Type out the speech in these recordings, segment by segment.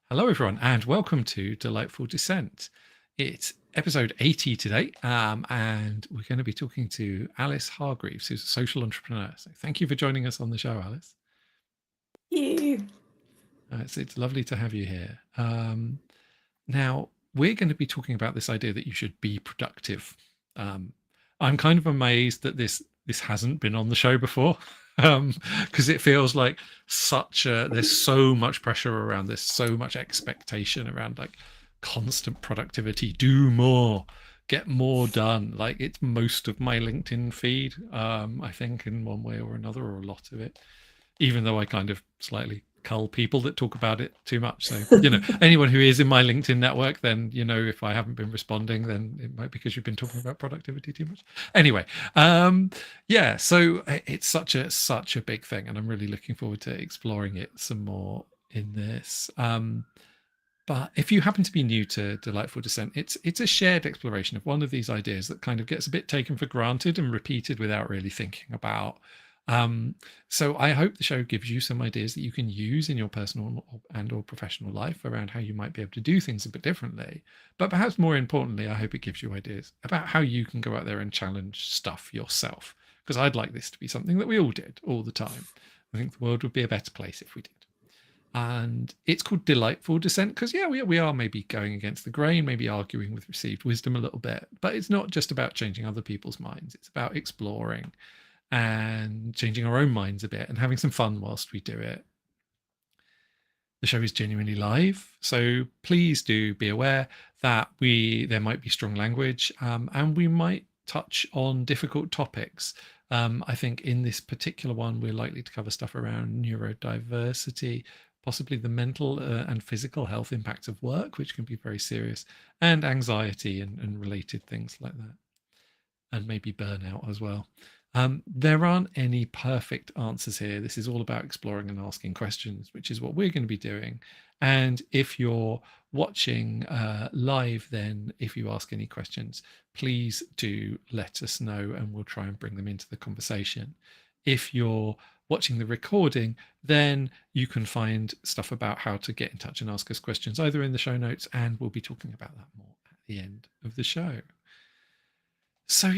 Hello, everyone, and welcome to Delightful Dissent. It's episode 80 today, and we're going to be talking to Alice Hargreaves, who's a social entrepreneur. So thank you for joining us on the show, Alice. You. It's lovely to have you here. Now, we're going to be talking about this idea that you should be productive. I'm kind of amazed that this hasn't been on the show before, because it feels like there's so much pressure around this, so much expectation around like constant productivity, do more, get more done. Like it's most of my LinkedIn feed, I think, in one way or another, or a lot of it, even though I kind of slightly cull people that talk about it too much. So, anyone who is in my LinkedIn network, then, if I haven't been responding, then it might be because you've been talking about productivity too much. Anyway, so it's such a big thing, and I'm really looking forward to exploring it some more in this. But if you happen to be new to Delightful Dissent, it's a shared exploration of one of these ideas that kind of gets a bit taken for granted and repeated without really thinking about. So I hope the show gives you some ideas that you can use in your personal or professional life around how you might be able to do things a bit differently. But perhaps more importantly, I hope it gives you ideas about how you can go out there and challenge stuff yourself. Because I'd like this to be something that we all did all the time. I think the world would be a better place if we did. And it's called Delightful Dissent because, we are maybe going against the grain, maybe arguing with received wisdom a little bit. But it's not just about changing other people's minds. It's about exploring and changing our own minds a bit and having some fun whilst we do it. The show is genuinely live, so please do be aware that there might be strong language, and we might touch on difficult topics. I think in this particular one, we're likely to cover stuff around neurodiversity, possibly the mental and physical health impacts of work, which can be very serious, and anxiety and related things like that, and maybe burnout as well. There aren't any perfect answers here. This is all about exploring and asking questions, which is what we're going to be doing. And if you're watching live, then if you ask any questions, please do let us know and we'll try and bring them into the conversation. If you're watching the recording, then you can find stuff about how to get in touch and ask us questions either in the show notes, and we'll be talking about that more at the end of the show. So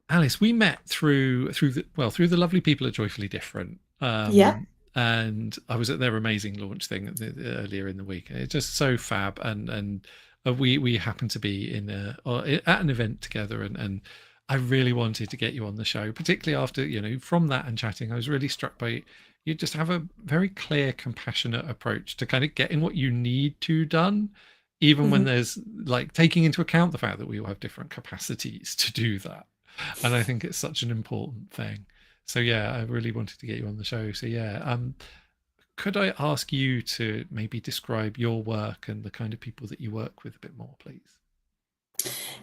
Alice, we met through the lovely people at Joyfully Different. Yeah. And I was at their amazing launch thing earlier in the week. It's just so fab, and we happened to be at an event together, and I really wanted to get you on the show, particularly after from that and chatting. I was really struck by you just have a very clear, compassionate approach to kind of getting what you need to done, even when there's like taking into account the fact that we all have different capacities to do that. And I think it's such an important thing. So I really wanted to get you on the show. So could I ask you to maybe describe your work and the kind of people that you work with a bit more, please?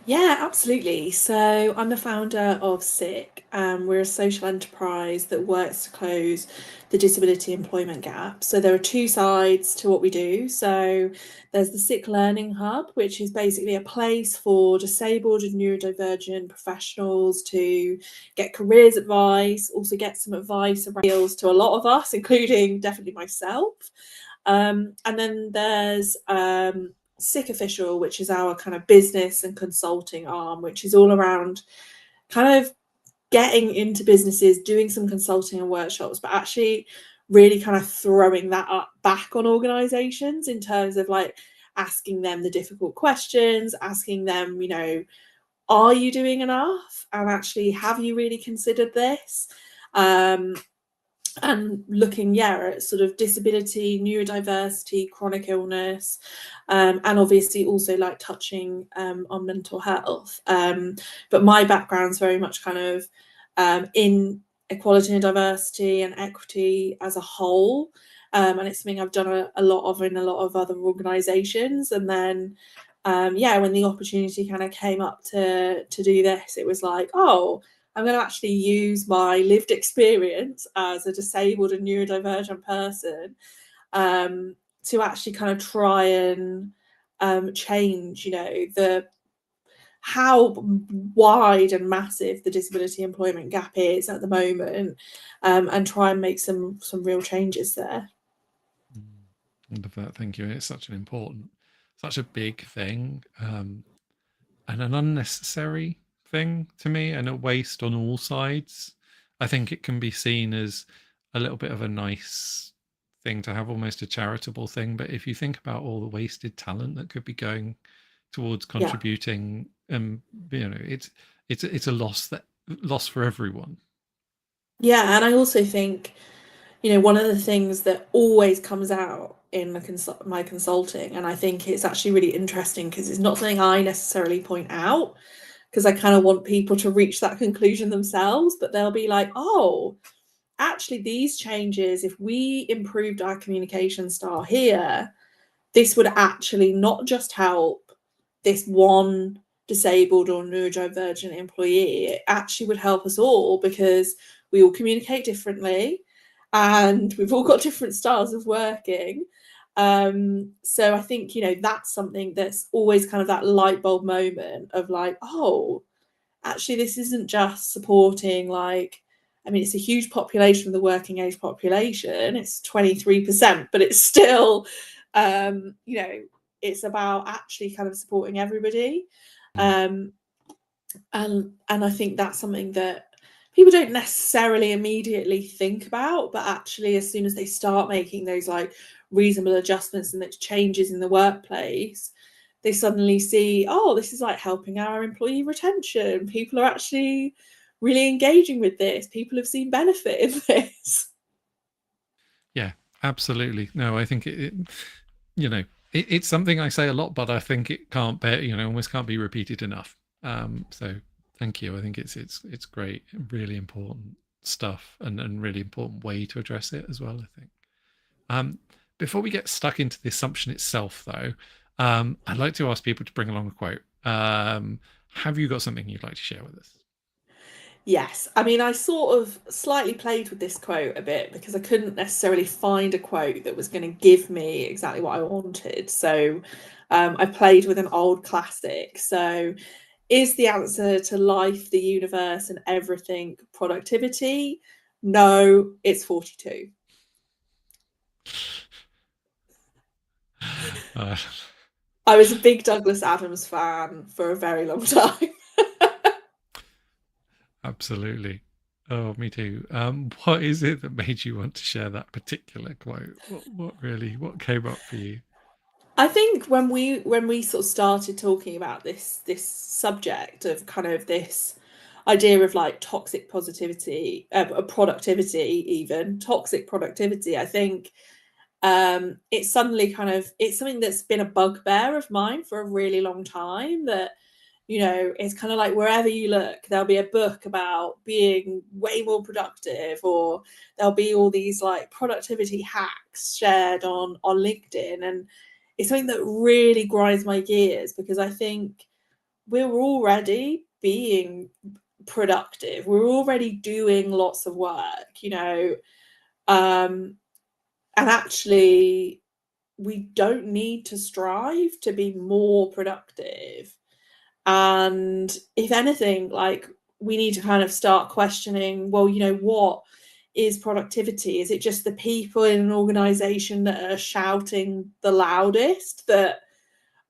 Yeah, absolutely. So I'm the founder of SICK. We're a social enterprise that works to close the disability employment gap. So there are two sides to what we do. So there's the SICK Learning Hub, which is basically a place for disabled and neurodivergent professionals to get careers advice, also get some advice around to a lot of us, including definitely myself. And then there's SICK Official, which is our kind of business and consulting arm, which is all around kind of getting into businesses, doing some consulting and workshops, but actually really kind of throwing that up back on organizations in terms of like asking them the difficult questions, asking them, are you doing enough? And actually, have you really considered this? And looking at sort of disability, neurodiversity, chronic illness, and obviously also like touching on mental health. But my background's very much kind of in equality and diversity and equity as a whole, and it's something I've done a lot of in a lot of other organisations. And then when the opportunity kind of came up to do this, it was like, oh, I'm going to actually use my lived experience as a disabled and neurodivergent person to actually kind of try and change, how wide and massive the disability employment gap is at the moment, and try and make some real changes there. love that. Thank you. It's such a big thing, and an unnecessary thing to me, and a waste on all sides. I think it can be seen as a little bit of a nice thing to have, almost a charitable thing. But if you think about all the wasted talent that could be going towards Yeah. contributing, it's a loss for everyone. Yeah, and I also think, one of the things that always comes out in my consulting, and I think it's actually really interesting because it's not something I necessarily point out, because I kind of want people to reach that conclusion themselves, but they'll be like, oh, actually, these changes, if we improved our communication style here, this would actually not just help this one disabled or neurodivergent employee, it actually would help us all because we all communicate differently and we've all got different styles of working. So I think, that's something that's always kind of that light bulb moment of like, oh, actually, this isn't just supporting it's a huge population of the working age population. It's 23%, but it's still, it's about actually kind of supporting everybody. And I think that's something that people don't necessarily immediately think about, but actually, as soon as they start making those reasonable adjustments and those changes in the workplace, they suddenly see, oh, this is helping our employee retention. People are actually really engaging with this. People have seen benefit in this. Yeah, absolutely. No, I think it's something I say a lot, but I think it can't almost can't be repeated enough. So thank you. I think it's great, really important stuff, and really important way to address it as well, I think. Before we get stuck into the assumption itself, though, I'd like to ask people to bring along a quote. Have you got something you'd like to share with us? Yes. I sort of slightly played with this quote a bit because I couldn't necessarily find a quote that was going to give me exactly what I wanted. So I played with an old classic. So, is the answer to life, the universe, and everything productivity? No, it's 42. I was a big Douglas Adams fan for a very long time. Absolutely. Oh, me too. What is it that made you want to share that particular quote? What came up for you? I think when we sort of started talking about this subject of kind of this idea of toxic positivity, productivity, even toxic productivity, I think it's suddenly it's something that's been a bugbear of mine for a really long time, that it's kind of like wherever you look, there'll be a book about being way more productive, or there'll be all these productivity hacks shared on LinkedIn. And it's something that really grinds my gears because I think we're already being productive. We're already doing lots of work, and actually we don't need to strive to be more productive. And if anything, we need to kind of start questioning, well, what is productivity? Is it just the people in an organization that are shouting the loudest that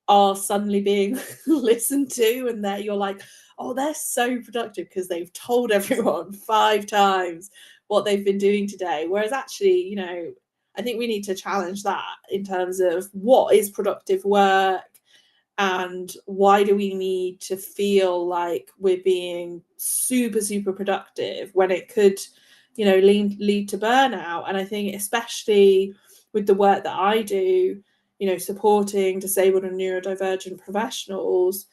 are suddenly being listened to, and that you're like, oh, they're so productive because they've told everyone 5 times what they've been doing today? Whereas actually, I think we need to challenge that in terms of what is productive work, and why do we need to feel like we're being super, super productive when it could, lead to burnout. And I think especially with the work that I do, supporting disabled and neurodivergent professionals,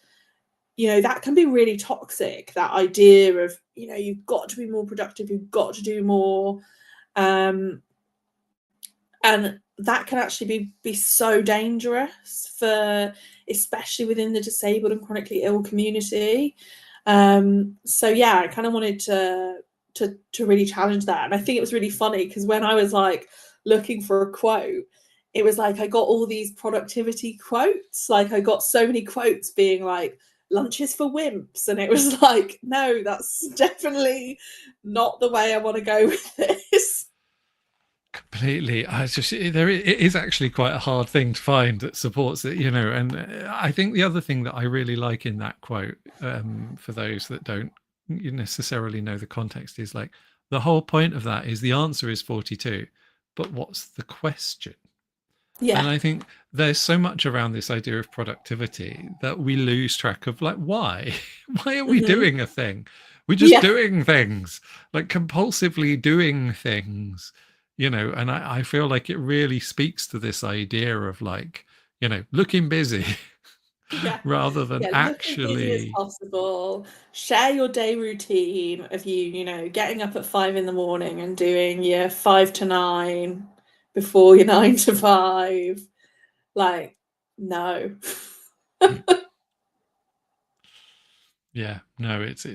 that can be really toxic, that idea of, you've got to be more productive, you've got to do more. And that can actually be so dangerous, for especially within the disabled and chronically ill community. So yeah, I kind of wanted to really challenge that. And I think it was really funny because when I was looking for a quote, it was I got all these productivity quotes. I got so many quotes being lunches for wimps, and it was no, that's definitely not the way I want to go with this. Completely. It is actually quite a hard thing to find that supports it, and I think the other thing that I really like in that quote, for those that don't necessarily know the context, is like the whole point of that is the answer is 42, but what's the question? And Yeah. I think there's so much around this idea of productivity that we lose track of, like, why? Why are we Hmm. doing a thing? We're just Yeah. doing things, like compulsively doing things, and I feel like it really speaks to this idea of, like, looking busy Yeah. rather than Yeah. Look as busy as actually. possible. Share your day routine of getting up at 5 in the morning and doing your 5 to 9 before your 9 to 5. Like, no. Yeah, no, it's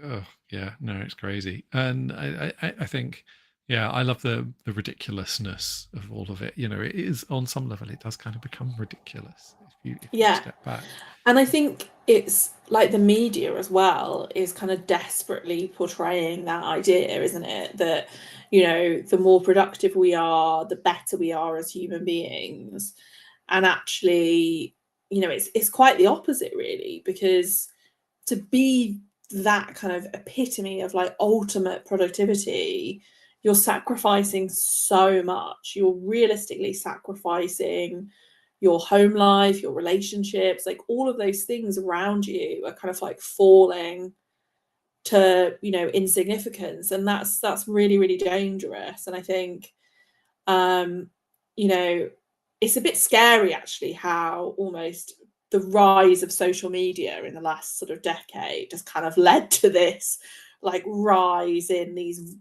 oh yeah, no, it's crazy. And I think, yeah, I love the ridiculousness of all of it. It is, on some level it does kind of become ridiculous if you Yeah. step back. And I think it's like the media as well is kind of desperately portraying that idea, isn't it? That, the more productive we are, the better we are as human beings. And actually, it's quite the opposite, really, because to be that kind of epitome of like ultimate productivity, you're sacrificing so much. You're realistically sacrificing your home life, your relationships, like all of those things around you are kind of like falling to, insignificance. And that's really, really dangerous. And I think um, you know, it's a bit scary actually how almost the rise of social media in the last sort of decade has kind of led to this like rise in these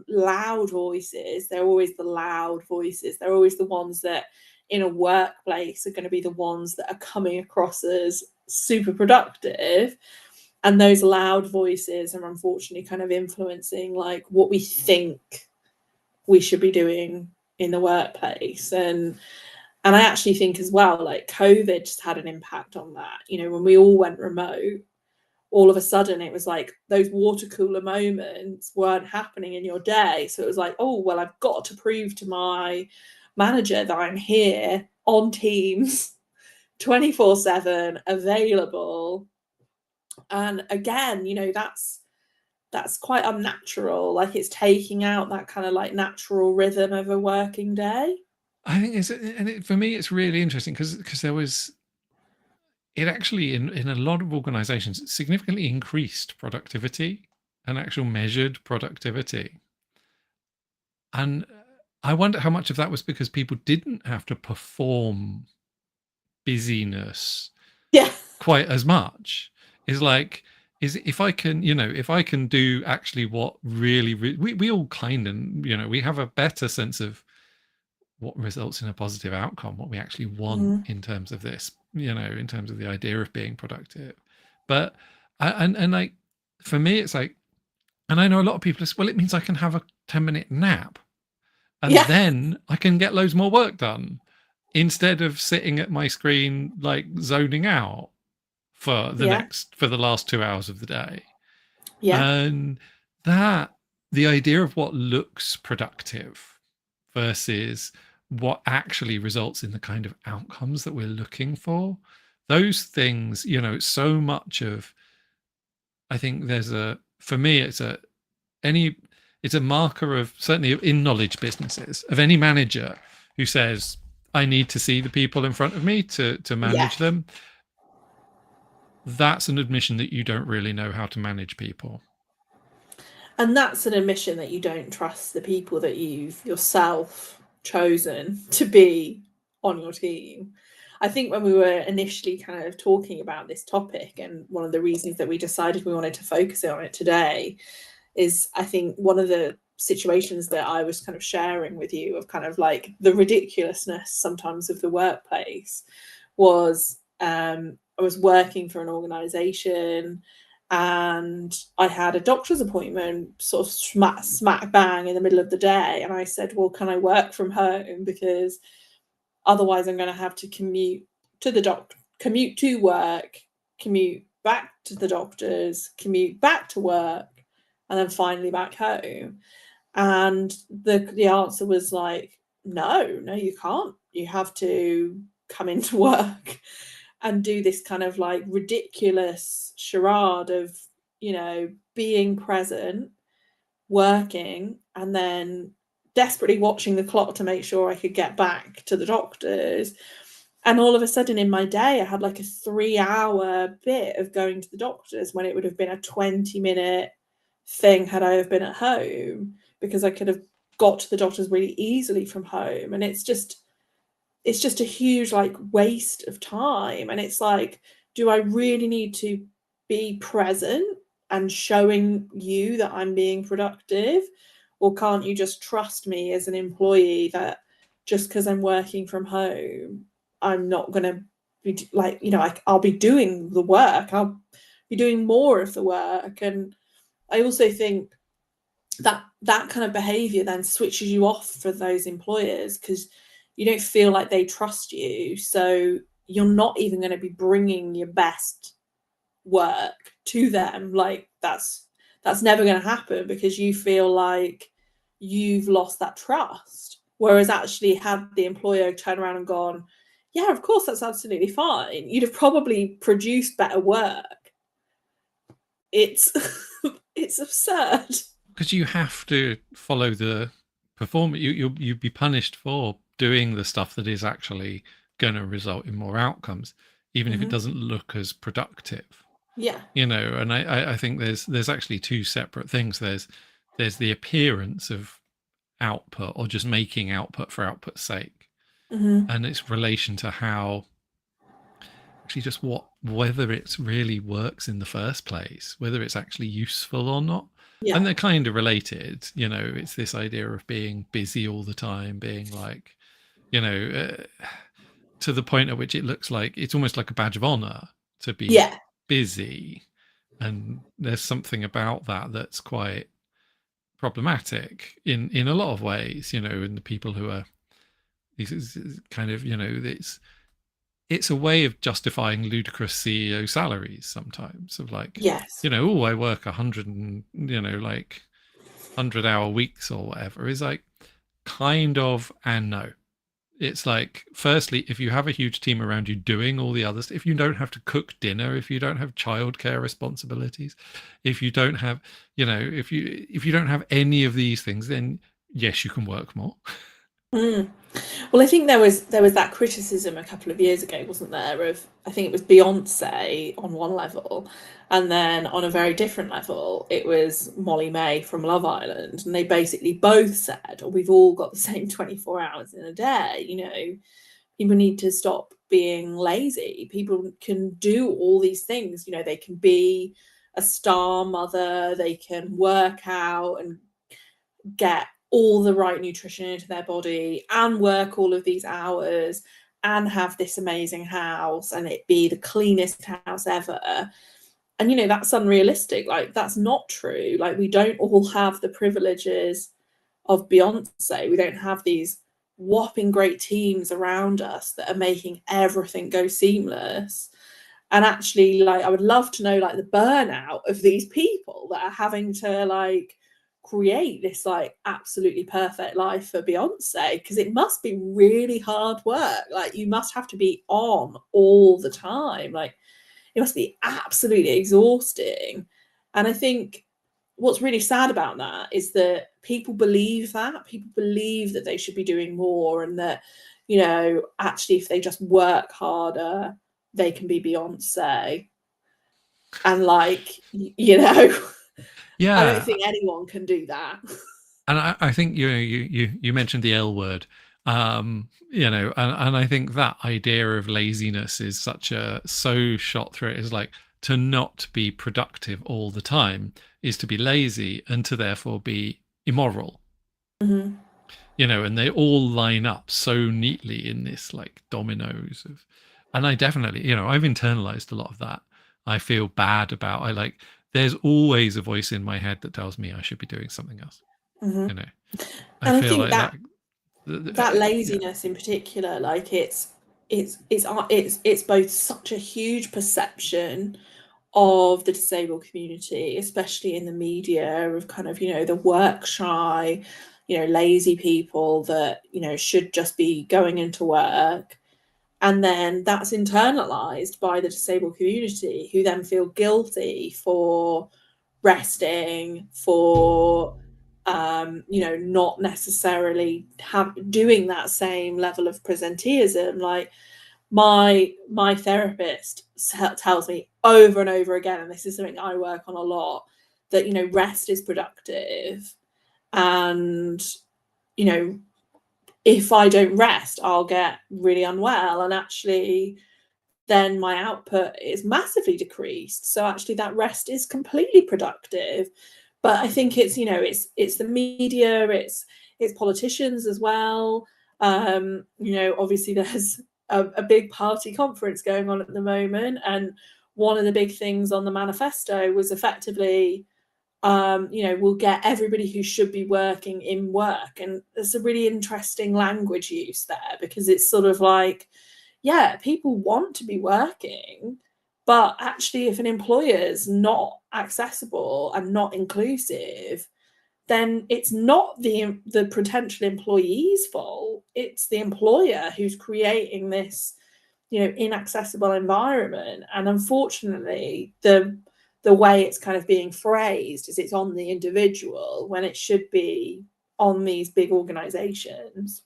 loud voices. They're always the loud voices. They're always the ones that in a workplace are going to be the ones that are coming across as super productive. And those loud voices are unfortunately kind of influencing like what we think we should be doing in the workplace. And I actually think as well, like COVID just had an impact on that. When we all went remote, all of a sudden it was like those water cooler moments weren't happening in your day. So it was like, oh well, I've got to prove to my manager that I'm here on Teams 24/7 available. And again, that's quite unnatural. Like it's taking out that kind of like natural rhythm of a working day. I think for me it's really interesting because it actually, in a lot of organizations, significantly increased productivity and actual measured productivity. And I wonder how much of that was because people didn't have to perform busyness Yeah. quite as much. Is like, is if I can, if I can do actually what really, we all kind of, we have a better sense of what results in a positive outcome, what we actually want Mm. in terms of this, in terms of the idea of being productive. But and like, for me, it's like, and I know a lot of people say, well, it means I can have a 10-minute nap and Yeah. then I can get loads more work done instead of sitting at my screen like zoning out Yeah. for the last 2 hours of the day. Yeah. And that, the idea of what looks productive versus what actually results in the kind of outcomes that we're looking for, those things, so much of, I think there's for me any it's a marker of, certainly in knowledge businesses, of any manager who says, I need to see the people in front of me to Yeah. manage them. That's an admission that you don't really know how to manage people. And that's an admission that you don't trust the people that you've yourself chosen to be on your team. I think when we were initially kind of talking about this topic, and one of the reasons that we decided we wanted to focus on it today is I think one of the situations that I was kind of sharing with you of kind of like the ridiculousness sometimes of the workplace was I was working for an organization and I had a doctor's appointment sort of smack bang in the middle of the day. And I said, well, can I work from home? Because otherwise I'm going to have to commute to the doctor, commute to work, commute back to the doctors, commute back to work, and then finally back home. And the answer was like, no, you can't. You have to come into work and do this kind of like ridiculous charade of, being present, working, and then desperately watching the clock to make sure I could get back to the doctors. And all of a sudden in my day, I had like a 3 hour bit of going to the doctors when it would have been a 20-minute thing had I have been at home, because I could have got to the doctors really easily from home. And it's just a huge like waste of time. And it's like, do I really need to be present and showing you that I'm being productive? Or can't you just trust me as an employee that just because I'm working from home, I'm not going to be like, I'll be doing the work, I'll be doing more of the work. And I also think that kind of behavior then switches you off for those employers, because you don't feel like they trust you, so you're not even going to be bringing your best work to them. Like that's never going to happen, because you feel like you've lost that trust. Whereas actually, had the employer turned around and gone, yeah, of course, that's absolutely fine, you'd have probably produced better work. It's it's absurd. Because you have to follow the performance. You'd be punished for doing the stuff that is actually going to result in more outcomes, even if it doesn't look as productive. Yeah. And I think there's actually two separate things. There's the appearance of output, or just making output for output's sake, and its relation to how actually just whether it really works in the first place, whether it's actually useful or not. Yeah. And they're kind of related. It's this idea of being busy all the time, being like, to the point at which it looks like it's almost like a badge of honor to be busy. And there's something about that that's quite problematic in a lot of ways, and the people who are these kind of, it's a way of justifying ludicrous CEO salaries sometimes, of like, Yes. oh, I work 100 and, like 100-hour weeks or whatever, is like kind of, and no. It's like, firstly, if you have a huge team around you doing all the others, if you don't have to cook dinner, if you don't have childcare responsibilities, if you don't have, if you don't have any of these things, then yes, you can work more. Well, I think there was that criticism a couple of years ago, wasn't there? Of, I think it was Beyonce on one level, and then on a very different level, it was Molly May from Love Island, and they basically both said, oh, "We've all got the same 24 hours in a day. People need to stop being lazy. People can do all these things. They can be a star mother, they can work out and get all the right nutrition into their body and work all of these hours and have this amazing house and it be the cleanest house ever." And that's unrealistic. Like, that's not true. Like, we don't all have the privileges of Beyonce. We don't have these whopping great teams around us that are making everything go seamless. And actually, like, I would love to know like the burnout of these people that are having to like create this like absolutely perfect life for Beyonce, because it must be really hard work. Like, you must have to be on all the time. Like, it must be absolutely exhausting. And I think what's really sad about that is that people believe that they should be doing more, and that actually if they just work harder they can be Beyonce. And like, I don't Yeah. think anyone can do that. And I think you mentioned the L word, and I think that idea of laziness is so shot through it. Is like, to not be productive all the time is to be lazy, and to therefore be immoral. And they all line up so neatly in this like dominoes of, and I definitely, I've internalized a lot of that. I feel bad about, there's always a voice in my head that tells me I should be doing something else. And I I feel think like that laziness in particular, like, it's both such a huge perception of the disabled community, especially in the media, of kind of, the work shy, lazy people that, should just be going into work. And then that's internalized by the disabled community, who then feel guilty for resting, for not necessarily doing that same level of presenteeism. Like, my therapist tells me over and over again, and this is something I work on a lot, that rest is productive, and if I don't rest, I'll get really unwell, and actually then my output is massively decreased. So actually that rest is completely productive. But I think it's the media, it's politicians as well. Obviously there's a big party conference going on at the moment, and one of the big things on the manifesto was effectively, we'll get everybody who should be working in work. And there's a really interesting language use there, because it's sort of like, yeah, people want to be working, but actually if an employer is not accessible and not inclusive, then it's not the potential employee's fault. It's the employer who's creating this, inaccessible environment. And unfortunately, the way it's kind of being phrased is it's on the individual, when it should be on these big organizations.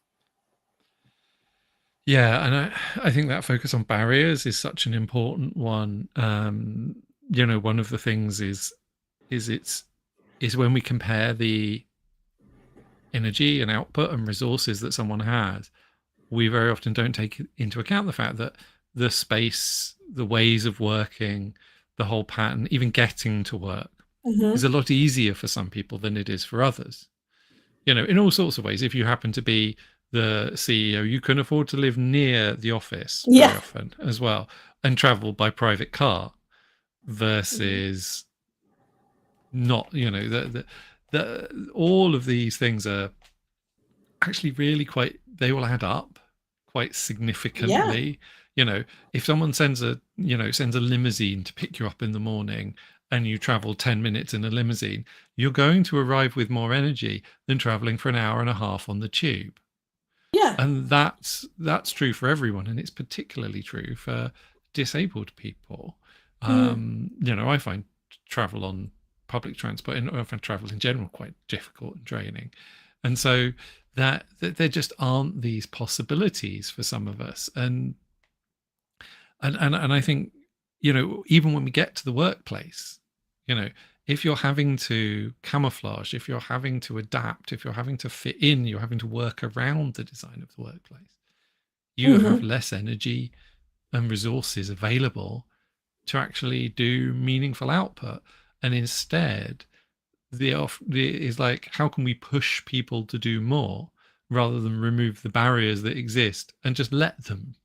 Yeah, and I think that focus on barriers is such an important one. One of the things is when we compare the energy and output and resources that someone has, we very often don't take into account the fact that the space, the ways of working, the whole pattern, even getting to work, is a lot easier for some people than it is for others. In all sorts of ways. If you happen to be the CEO, you can afford to live near the office very often as well, and travel by private car, versus not. All of these things are actually really they will add up quite significantly. If someone sends a limousine to pick you up in the morning, and you travel 10 minutes in a limousine, you're going to arrive with more energy than traveling for an hour and a half on the tube. Yeah. And that's true for everyone, and it's particularly true for disabled people. I find travel on public transport, and I find travel in general, quite difficult and draining. And so that there just aren't these possibilities for some of us. And I think, even when we get to the workplace, if you're having to camouflage, if you're having to adapt, if you're having to fit in, you're having to work around the design of the workplace, you have less energy and resources available to actually do meaningful output. And instead, is like, how can we push people to do more, rather than remove the barriers that exist and just let them,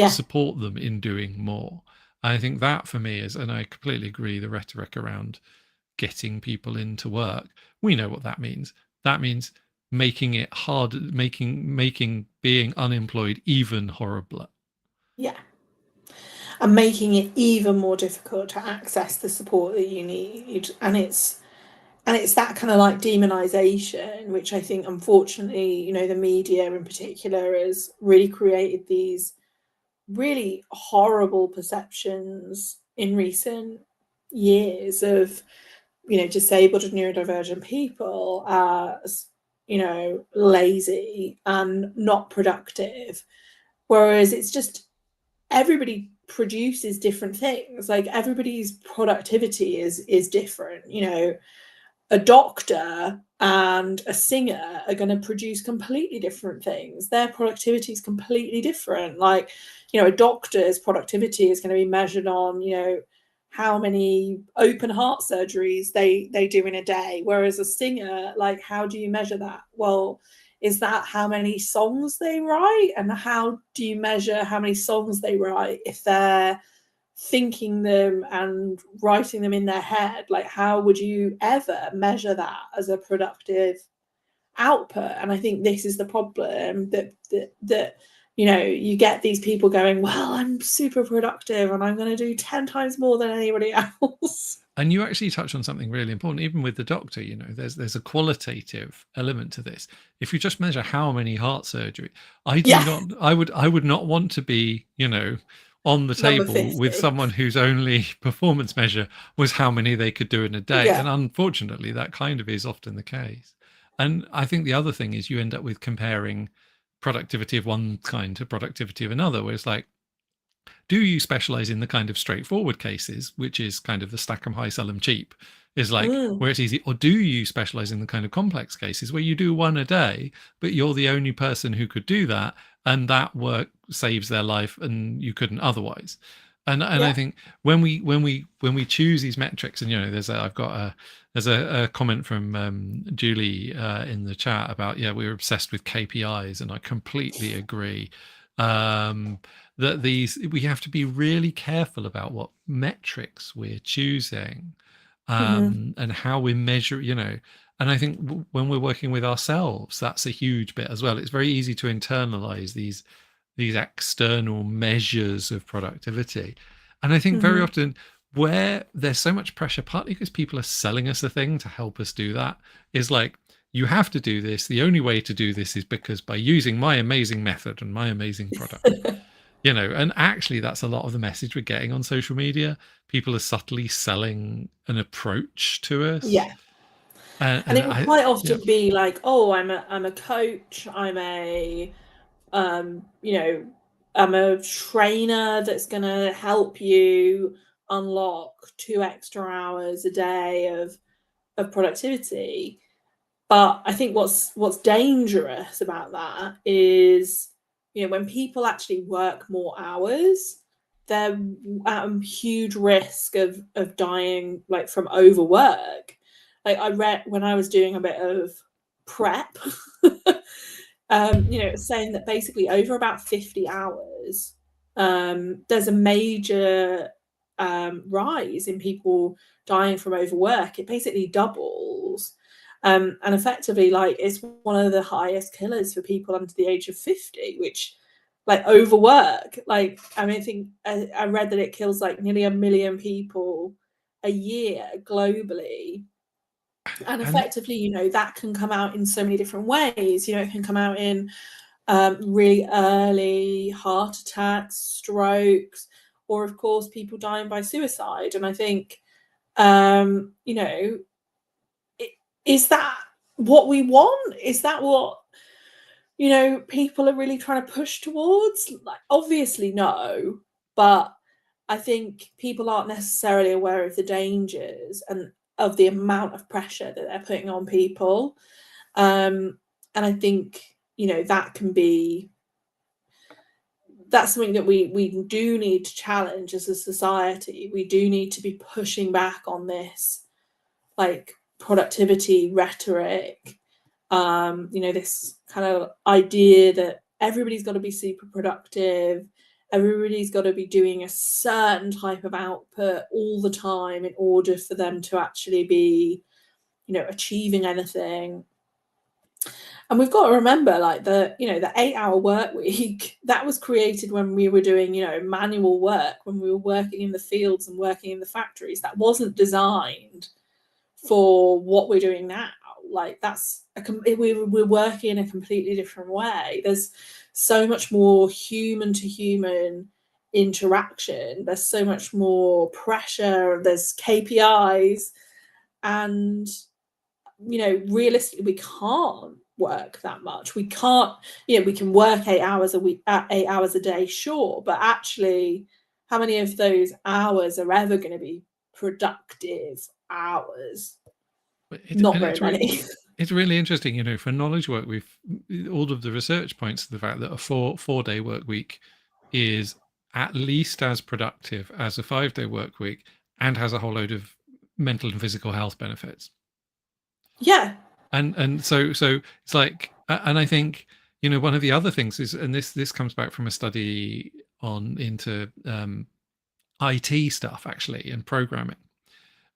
support them in doing more? I think that for me is, and I completely agree, the rhetoric around getting people into work, we know what that means. That means making it hard, making being unemployed even horribler. Yeah. And making it even more difficult to access the support that you need. And it's that kind of like demonization, which I think, unfortunately, the media in particular has really created these really horrible perceptions in recent years of, disabled and neurodivergent people as, lazy and not productive. Whereas it's just, everybody produces different things. Like, everybody's productivity is different. A doctor and a singer are going to produce completely different things. Their productivity is completely different. Like, a doctor's productivity is going to be measured on, how many open heart surgeries they do in a day. Whereas a singer, like, how do you measure that? Well, is that how many songs they write? And how do you measure how many songs they write if they're thinking them and writing them in their head? Like, how would you ever measure that as a productive output? And I think this is the problem, that you get these people going, well, I'm super productive and I'm going to do 10 times more than anybody else. And you actually touch on something really important, even with the doctor. There's a qualitative element to this. If you just measure how many heart surgery, Yeah, I would not want to be, on the number table with 50. someone whose only performance measure was how many they could do in a day. Yeah. And unfortunately, that kind of is often the case. And I think the other thing is you end up with comparing productivity of one kind to productivity of another, where it's like, do you specialize in the kind of straightforward cases, which is kind of the stack 'em high, sell 'em cheap, is like Mm. where it's easy, or do you specialize in the kind of complex cases where you do one a day, but you're the only person who could do that, and that work saves their life, and you couldn't otherwise. And I Yeah. think when we choose these metrics, and I've got a comment from Julie in the chat about we're obsessed with KPIs, and I completely agree. That we have to be really careful about what metrics we're choosing, Mm-hmm. and how we measure, and I think when we're working with ourselves, that's a huge bit as well. It's very easy to internalize these external measures of productivity, and I think very Mm-hmm. often where there's so much pressure, partly because people are selling us a thing to help us do that, is like, you have to do this. The only way to do this is because by using my amazing method and my amazing product. And actually that's a lot of the message we're getting on social media. People are subtly selling an approach to us. Yeah. And, And and it will I, quite yeah. often be like, oh, I'm a coach, um, you know, I'm a trainer that's gonna help you unlock 2 extra hours a day of productivity. But I think what's dangerous about that is, when people actually work more hours, they're at a huge risk of dying, like, from overwork. Like, I read when I was doing a bit of prep, saying that basically over about 50 hours, there's a major rise in people dying from overwork. It basically doubles. And effectively, like, it's one of the highest killers for people under the age of 50, which, like, overwork. Like, I mean, I think I read that it kills like nearly 1 million people a year globally. And And effectively, that can come out in so many different ways. It can come out in really early heart attacks, strokes, or of course, people dying by suicide. And I think, um, you know, is that what we want? Is that what people are really trying to push towards? Like, obviously, no, but I think people aren't necessarily aware of the dangers and of the amount of pressure that they're putting on people. And I think that can be that's something that we do need to challenge as a society. We do need to be pushing back on this, like, productivity rhetoric. This kind of idea that everybody's got to be super productive, everybody's got to be doing a certain type of output all the time in order for them to actually be, achieving anything. And we've got to remember, like, the 8-hour work week that was created when we were doing, manual work, when we were working in the fields and working in the factories. That wasn't designed for what we're doing now. Like, we're working in a completely different way. There's so much more human to human interaction. There's so much more pressure. There's KPIs, and realistically, we can't work that much. We can't. We can work 8 hours a week, 8 hours a day, sure, but actually, how many of those hours are ever going to be productive hours? Not very many. it's really interesting, for knowledge work, all of the research points to the fact that a four-day work week is at least as productive as a 5-day work week, and has a whole load of mental and physical health benefits. Yeah. And so it's like, and I think, one of the other things is, and this comes back from a study into IT stuff, actually, and programming.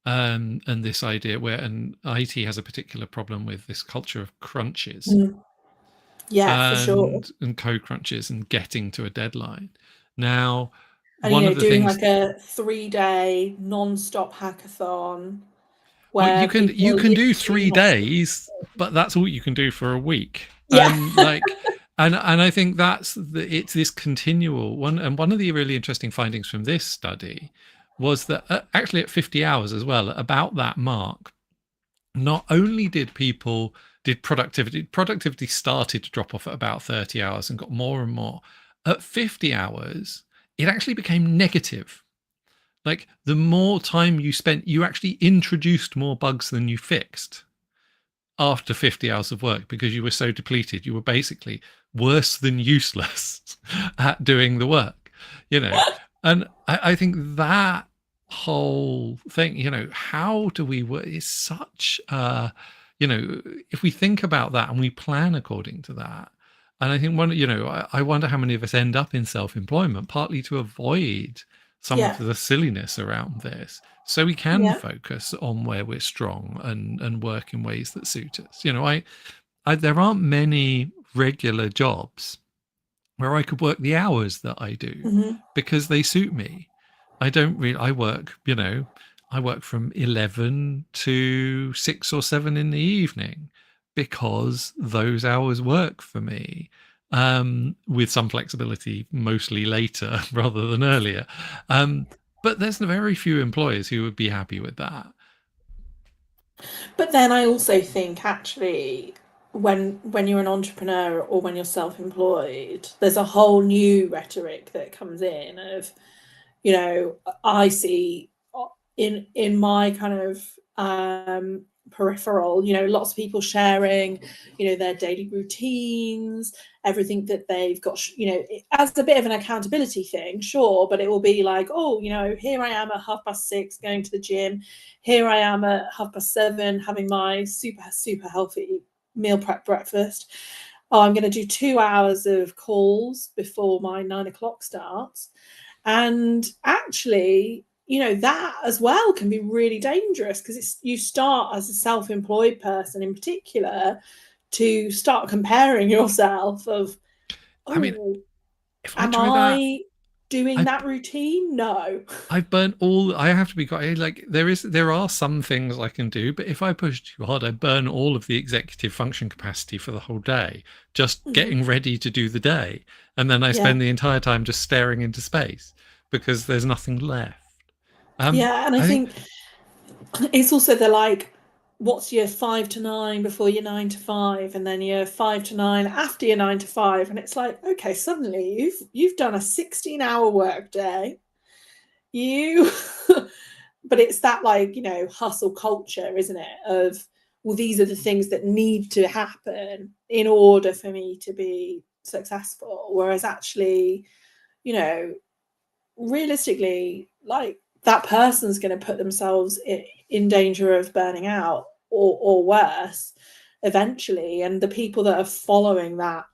And this idea and IT has a particular problem with this culture of crunches. Mm. Yeah, for sure. and code crunches and getting to a deadline. Now, And one of the doing things, like a 3-day non-stop hackathon well, where people you are can do literally not. 3 days, but that's all you can do for a week. Yeah. And I think it's this continual one. And one of the really interesting findings from this study was that actually at 50 hours as well, about that mark, not only did productivity started to drop off at about 30 hours and got more and more. At 50 hours, it actually became negative. Like, the more time you spent, you actually introduced more bugs than you fixed after 50 hours of work, because you were so depleted. You were basically worse than useless at doing the work, you know. And I think that whole thing, how do we work, is such if we think about that and we plan according to that. And I think I wonder how many of us end up in self-employment partly to avoid some of Yeah. the silliness around this, so we can Yeah. focus on where we're strong and work in ways that suit us. There aren't many regular jobs where I could work the hours that I do Hmm. because they suit me. I work from 11 to 6 or 7 in the evening because those hours work for me, with some flexibility, mostly later rather than earlier. But there's very few employers who would be happy with that. But then I also think actually when you're an entrepreneur or when you're self-employed, there's a whole new rhetoric that comes in of, I see in my kind of peripheral, lots of people sharing, their daily routines, everything that they've got, as a bit of an accountability thing, sure, but it will be like, oh, here I am at 6:30 going to the gym. Here I am at 7:30 having my super, super healthy meal prep breakfast. Oh, I'm going to do 2 hours of calls before my 9 o'clock starts. And actually, that as well can be really dangerous, because you start as a self-employed person in particular to start comparing yourself of, I mean, oh, if I am try that, I doing I that routine? No. I've burnt all. I have to be quite like, there are some things I can do, but if I push too hard, I burn all of the executive function capacity for the whole day, just Mhm. getting ready to do the day, and then I Yeah. spend the entire time just staring into space because there's nothing left. Yeah. And I I think think it's also the like, what's your 5 to 9 before your 9 to 5, and then your 5 to 9 after your 9 to 5, and it's like, okay, suddenly you've done a 16-hour work day. You but it's that, like, hustle culture, isn't it, of, well, these are the things that need to happen in order for me to be successful, whereas actually, you know realistically, like, that person's going to put themselves in danger of burning out, or worse eventually, and the people that are following that,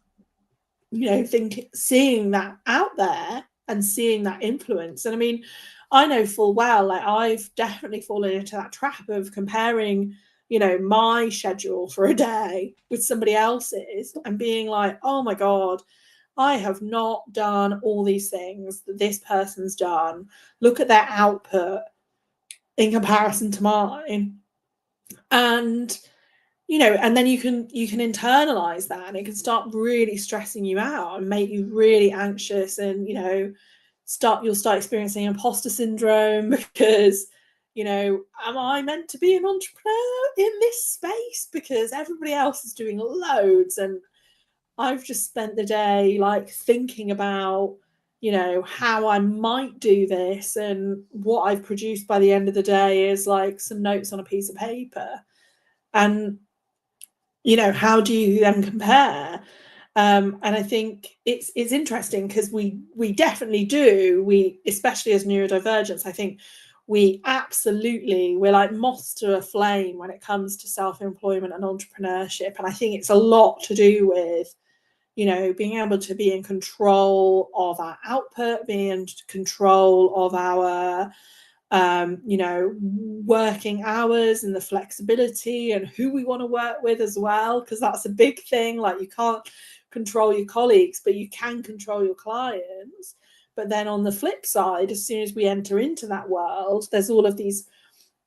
seeing that out there and seeing that influence. And I mean, I know full well, like, I've definitely fallen into that trap of comparing, my schedule for a day with somebody else's and being like, oh my God, I have not done all these things that this person's done. Look at their output in comparison to mine. And and then you can internalize that, and it can start really stressing you out and make you really anxious, and you'll start experiencing imposter syndrome because am I meant to be an entrepreneur in this space, because everybody else is doing loads, and I've just spent the day like thinking about, how I might do this, and what I've produced by the end of the day is like some notes on a piece of paper. And, how do you then compare? And I think it's interesting because we definitely do. We, especially as neurodivergents, I think we're like moths to a flame when it comes to self-employment and entrepreneurship. And I think it's a lot to do with being able to be in control of our output, being in control of our, working hours and the flexibility and who we want to work with as well, because that's a big thing. Like, you can't control your colleagues, but you can control your clients. But then on the flip side, as soon as we enter into that world, there's all of these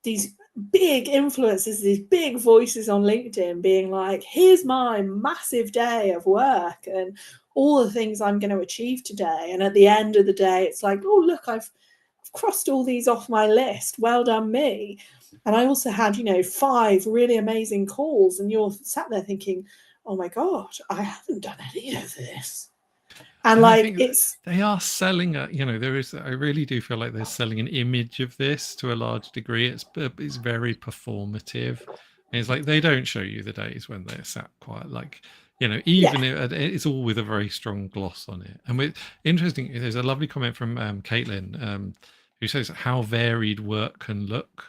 big influencers, these big voices on LinkedIn being like, here's my massive day of work and all the things I'm going to achieve today. And at the end of the day, it's like, oh, look, I've crossed all these off my list. Well done, me. And I also had, 5 really amazing calls, and you're sat there thinking, oh my God, I haven't done any of this. And I like, think it's, they are selling I really do feel like they're selling an image of this to a large degree. It's very performative. And it's like they don't show you the days when they're sat quiet, like, even yeah. it's all with a very strong gloss on it. And interesting, there's a lovely comment from Caitlin, who says how varied work can look.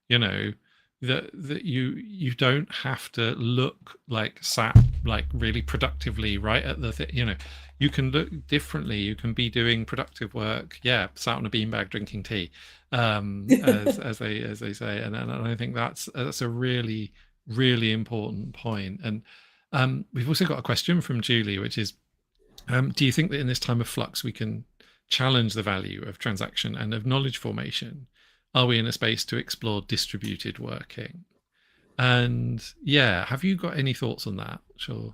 That you don't have to look like sat like really productively right at the you can look differently. You can be doing productive work, sat on a beanbag drinking tea, as they say, and I think that's a really really important point. And we've also got a question from Julie, which is, do you think that in this time of flux we can challenge the value of transaction and of knowledge formation? Are we in a space to explore distributed working? And have you got any thoughts on that? Sure.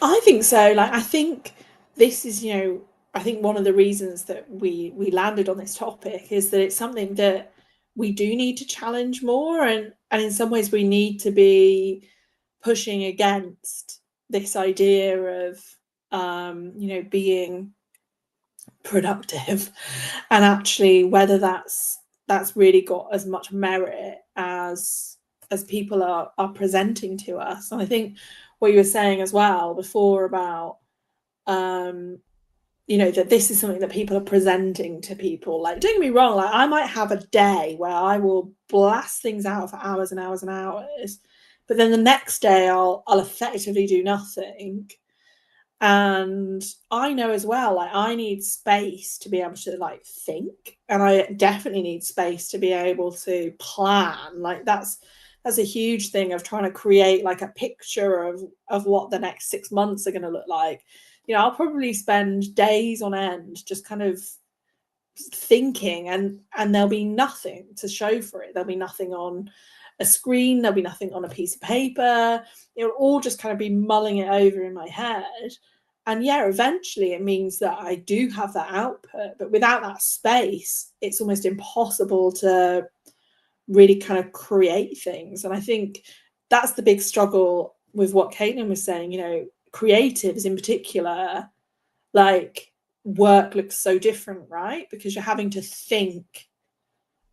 I think so. Like, I think this is, I think one of the reasons that we landed on this topic is that it's something that we do need to challenge more, and in some ways we need to be pushing against this idea of being productive, and actually whether that's really got as much merit as people are presenting to us. And I think what you were saying as well before about that this is something that people are presenting to people. Like, don't get me wrong, like I might have a day where I will blast things out for hours and hours and hours, but then the next day I'll effectively do nothing. And I know as well, like I need space to be able to like think, and I definitely need space to be able to plan. Like that's a huge thing of trying to create like a picture of what the next 6 months are going to look like. I'll probably spend days on end just kind of thinking, and there'll be nothing to show for it. There'll be nothing on a screen, there'll be nothing on a piece of paper. It'll all just kind of be mulling it over in my head. And eventually it means that I do have that output, but without that space, it's almost impossible to really kind of create things. And I think that's the big struggle with what Caitlin was saying. Creatives in particular, like work looks so different, right? Because you're having to think,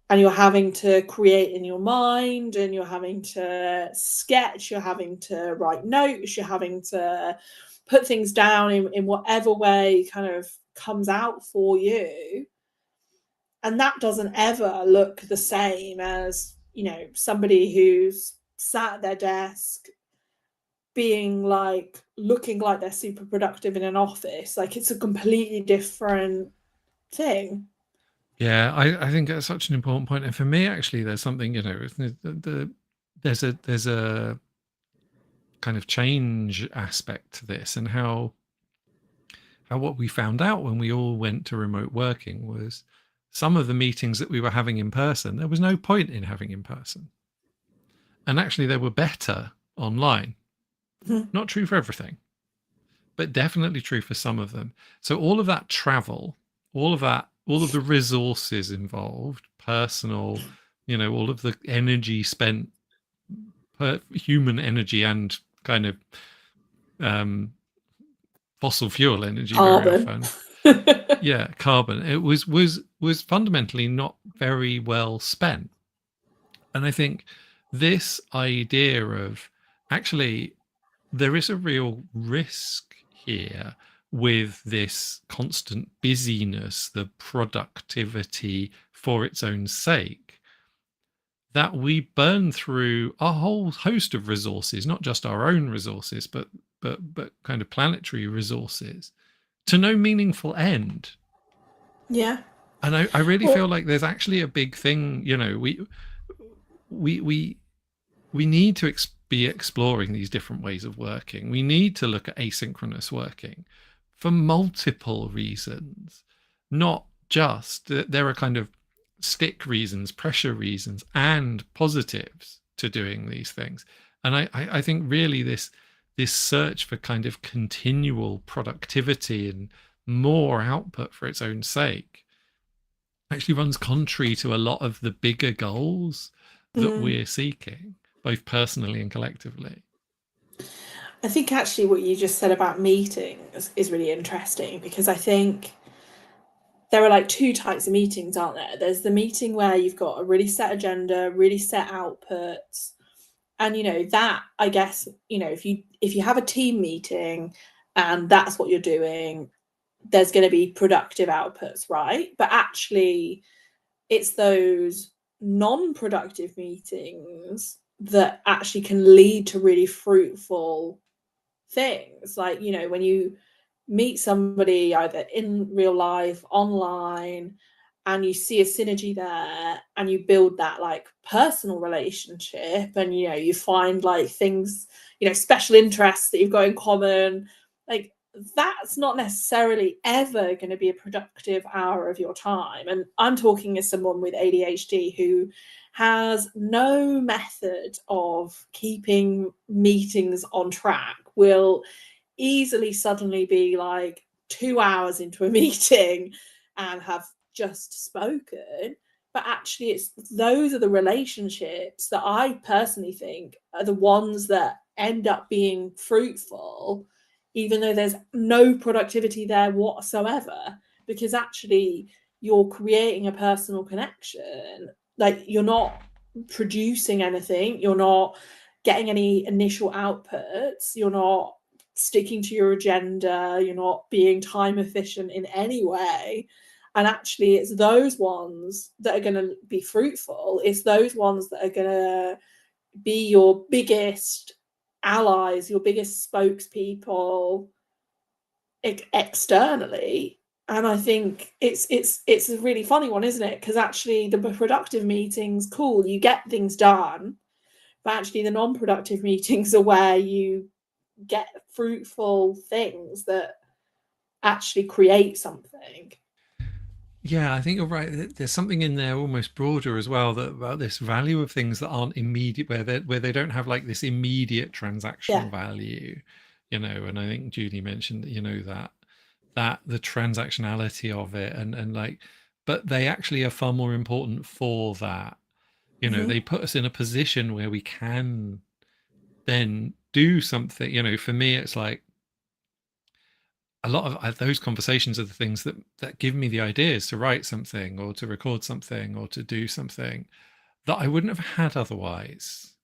and you're having to create in your mind, and you're having to sketch, you're having to write notes, you're having to put things down in whatever way kind of comes out for you. And that doesn't ever look the same as, somebody who's sat at their desk being like looking like they're super productive in an office. Like it's a completely different thing. Yeah, I think that's such an important point. And for me, actually, there's something, there's a kind of change aspect to this, and how what we found out when we all went to remote working was some of the meetings that we were having in person, there was no point in having in person. And actually they were better online. Mm-hmm. Not true for everything, but definitely true for some of them. So all of that travel, all of the resources involved, personal, all of the energy spent, human energy and kind of fossil fuel energy, carbon. very often. Carbon. It was fundamentally not very well spent. And I think this idea of actually there is a real risk here with this constant busyness, the productivity for its own sake, that we burn through a whole host of resources, not just our own resources, but kind of planetary resources, to no meaningful end. Yeah. And I really feel like there's actually a big thing, we need to be exploring these different ways of working. We need to look at asynchronous working for multiple reasons, not just that there are kind of stick reasons, pressure reasons, and positives to doing these things. And I think really this search for kind of continual productivity and more output for its own sake actually runs contrary to a lot of the bigger goals that we're seeking, both personally and collectively. I think actually what you just said about meetings is really interesting, because I think there are like two types of meetings, aren't there? There's the meeting where you've got a really set agenda, really set outputs. And that, I guess, if you have a team meeting and that's what you're doing, there's going to be productive outputs, right? But actually, it's those non-productive meetings that actually can lead to really fruitful things. Like, when you meet somebody either in real life, online, and you see a synergy there, and you build that like personal relationship, and you find like things, special interests that you've got in common, like that's not necessarily ever going to be a productive hour of your time. And I'm talking as someone with ADHD who has no method of keeping meetings on track, will easily suddenly be like 2 hours into a meeting and have just spoken. But actually, those are the relationships that I personally think are the ones that end up being fruitful, even though there's no productivity there whatsoever, because actually you're creating a personal connection. Like, you're not producing anything, you're not getting any initial outputs, you're not sticking to your agenda, you're not being time efficient in any way. And actually, it's those ones that are going to be fruitful. It's those ones that are going to be your biggest allies, your biggest spokespeople externally. And I think it's a really funny one, isn't it? Because actually the productive meetings, cool, you get things done, but actually the non-productive meetings are where you get fruitful things that actually create something. Yeah, I think you're right. There's something in there almost broader as well, that about this value of things that aren't immediate, where they don't have like this immediate transactional Yeah. value, And I think Judy mentioned, that the transactionality of it, and like, but they actually are far more important for that. They put us in a position where we can then do something. For me, it's like a lot of those conversations are the things that give me the ideas to write something or to record something or to do something that I wouldn't have had otherwise.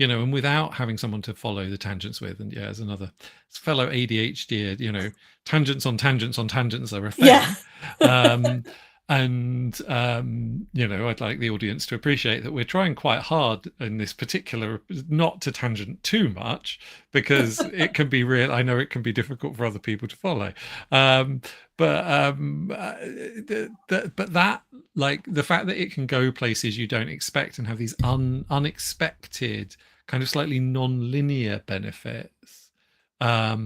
And without having someone to follow the tangents with. And yeah, as another fellow ADHD, tangents on tangents on tangents are a thing. Yeah. And I'd like the audience to appreciate that we're trying quite hard in this particular, not to tangent too much, because it can be real. I know it can be difficult for other people to follow. But that, like, the fact that it can go places you don't expect and have these unexpected kind of slightly non-linear benefits, I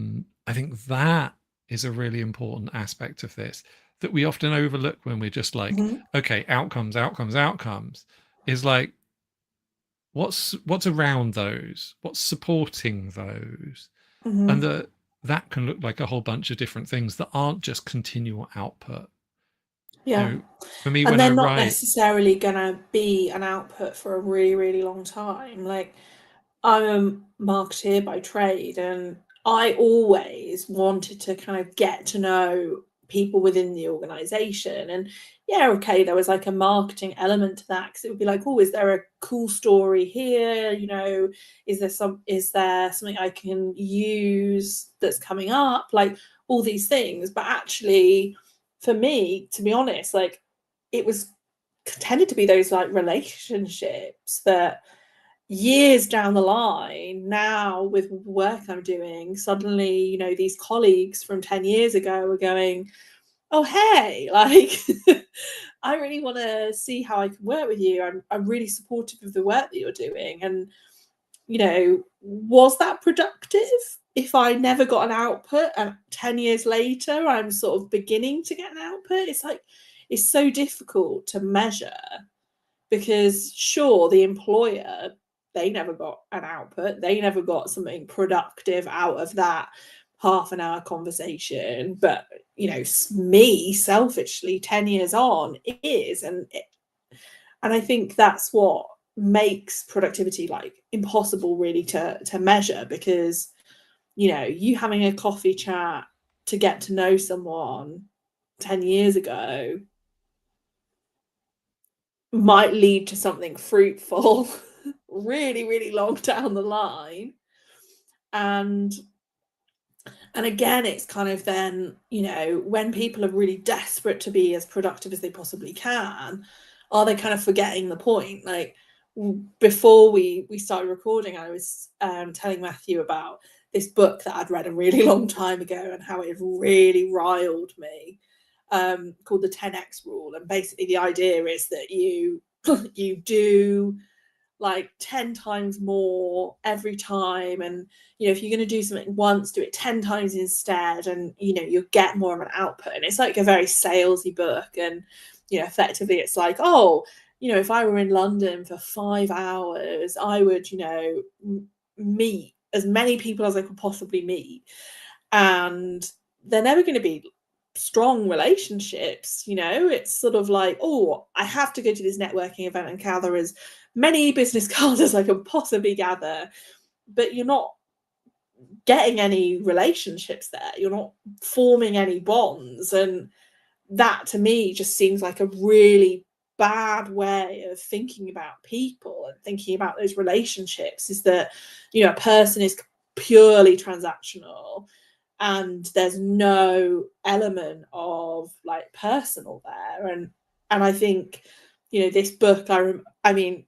think that is a really important aspect of this that we often overlook when we're just like, okay, outcomes, is like, what's around those, what's supporting those, and that can look like a whole bunch of different things that aren't just continual output. Yeah. For me, And when they're I not write, necessarily going to be an output for a really, really long time. Like, I'm a marketeer by trade, and I always wanted to kind of get to know people within the organization. And yeah, okay, there was like a marketing element to that, because it would be like, oh, is there a cool story here? Is there something I can use that's coming up? Like, all these things. But actually, for me, to be honest, like, it was tended to be those like relationships that years down the line, now with work I'm doing, suddenly, these colleagues from 10 years ago are going, oh, hey, like, I really want to see how I can work with you. I'm really supportive of the work that you're doing. And was that productive? If I never got an output and 10 years later I'm sort of beginning to get an output, it's like, it's so difficult to measure, because sure, the employer, they never got an output, they never got something productive out of that half an hour conversation, but me selfishly 10 years on, it is. And I think that's what makes productivity like impossible really to measure, because you having a coffee chat to get to know someone 10 years ago might lead to something fruitful really, really long down the line. And again, it's kind of then, when people are really desperate to be as productive as they possibly can, are they kind of forgetting the point? Like, before we started recording, I was telling Matthew about this book that I'd read a really long time ago and how it really riled me, called the 10x rule. And basically the idea is that you do like 10 times more every time, and if you're going to do something once, do it 10 times instead, and you'll get more of an output. And it's like a very salesy book, and effectively it's like, oh, if I were in London for 5 hours, I would meet as many people as I could possibly meet, and they're never going to be strong relationships. It's sort of like, oh, I have to go to this networking event and gather as many business cards as I can possibly gather, but you're not getting any relationships there, you're not forming any bonds. And that to me just seems like a really bad way of thinking about people and thinking about those relationships, is that a person is purely transactional and there's no element of like personal there. And I think this book, I mean,